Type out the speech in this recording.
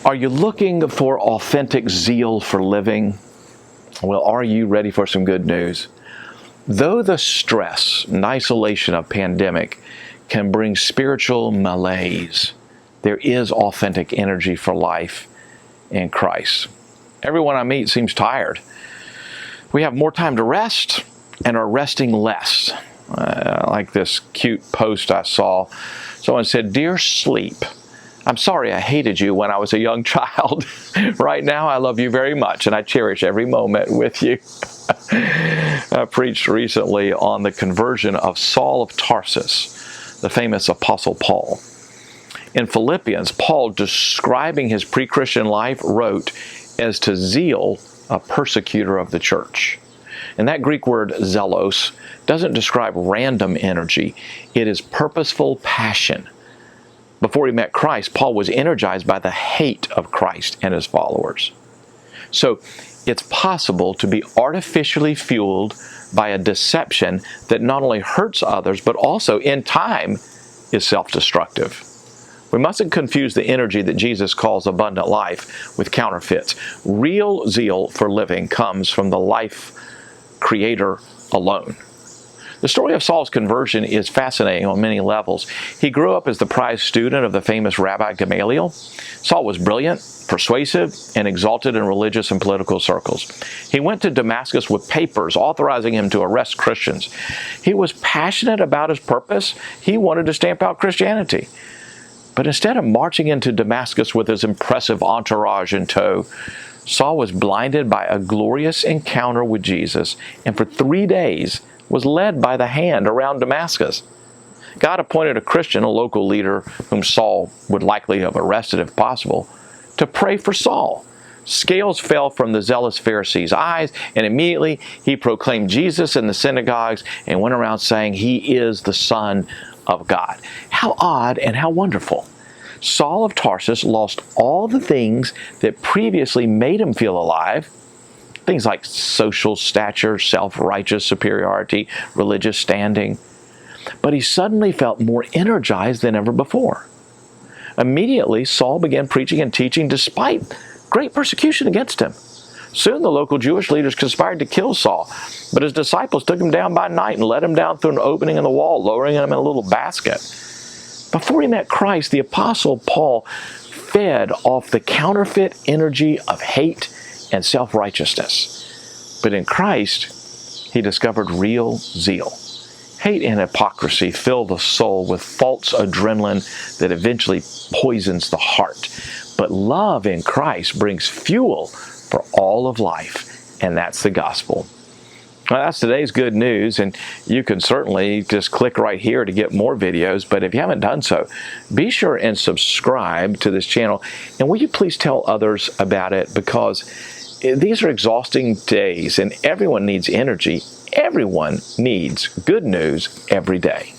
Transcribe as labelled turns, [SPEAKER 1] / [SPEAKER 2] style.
[SPEAKER 1] Are you looking for authentic zeal for living? Well, are you ready for some good news? Though the stress and isolation of pandemic can bring spiritual malaise, there is authentic energy for life in Christ. Everyone I meet seems tired. We have more time to rest and are resting less. Like this cute post I saw. Someone said, "Dear sleep, I'm sorry I hated you when I was a young child. Right now I love you very much and I cherish every moment with you." I preached recently on the conversion of Saul of Tarsus, the famous Apostle Paul. In Philippians, Paul, describing his pre-Christian life, wrote, "As to zeal, a persecutor of the church." And that Greek word zelos doesn't describe random energy. It is purposeful passion. Before he met Christ, Paul was energized by the hate of Christ and his followers. So it's possible to be artificially fueled by a deception that not only hurts others, but also in time is self-destructive. We mustn't confuse the energy that Jesus calls abundant life with counterfeits. Real zeal for living comes from the life creator alone. The story of Saul's conversion is fascinating on many levels. He grew up as the prized student of the famous Rabbi Gamaliel. Saul was brilliant, persuasive, and exalted in religious and political circles. He went to Damascus with papers authorizing him to arrest Christians. He was passionate about his purpose. He wanted to stamp out Christianity. But instead of marching into Damascus with his impressive entourage in tow, Saul was blinded by a glorious encounter with Jesus, and for 3 days was led by the hand around Damascus. God appointed a Christian, a local leader whom Saul would likely have arrested if possible, to pray for Saul. Scales fell from the zealous Pharisees' eyes, and immediately he proclaimed Jesus in the synagogues and went around saying, "He is the Son of God." How odd and how wonderful. Saul of Tarsus lost all the things that previously made him feel alive. Things like social stature, self-righteous superiority, religious standing. But he suddenly felt more energized than ever before. Immediately, Saul began preaching and teaching despite great persecution against him. Soon the local Jewish leaders conspired to kill Saul, but his disciples took him down by night and let him down through an opening in the wall, lowering him in a little basket. Before he met Christ, the Apostle Paul fed off the counterfeit energy of hate and self-righteousness. But in Christ, he discovered real zeal. Hate and hypocrisy fill the soul with false adrenaline that eventually poisons the heart. But love in Christ brings fuel for all of life, and that's the gospel. Well, that's today's good news, and you can certainly just click right here to get more videos, but if you haven't done so, be sure and subscribe to this channel, and will you please tell others about it, because these are exhausting days, and everyone needs energy. Everyone needs good news every day.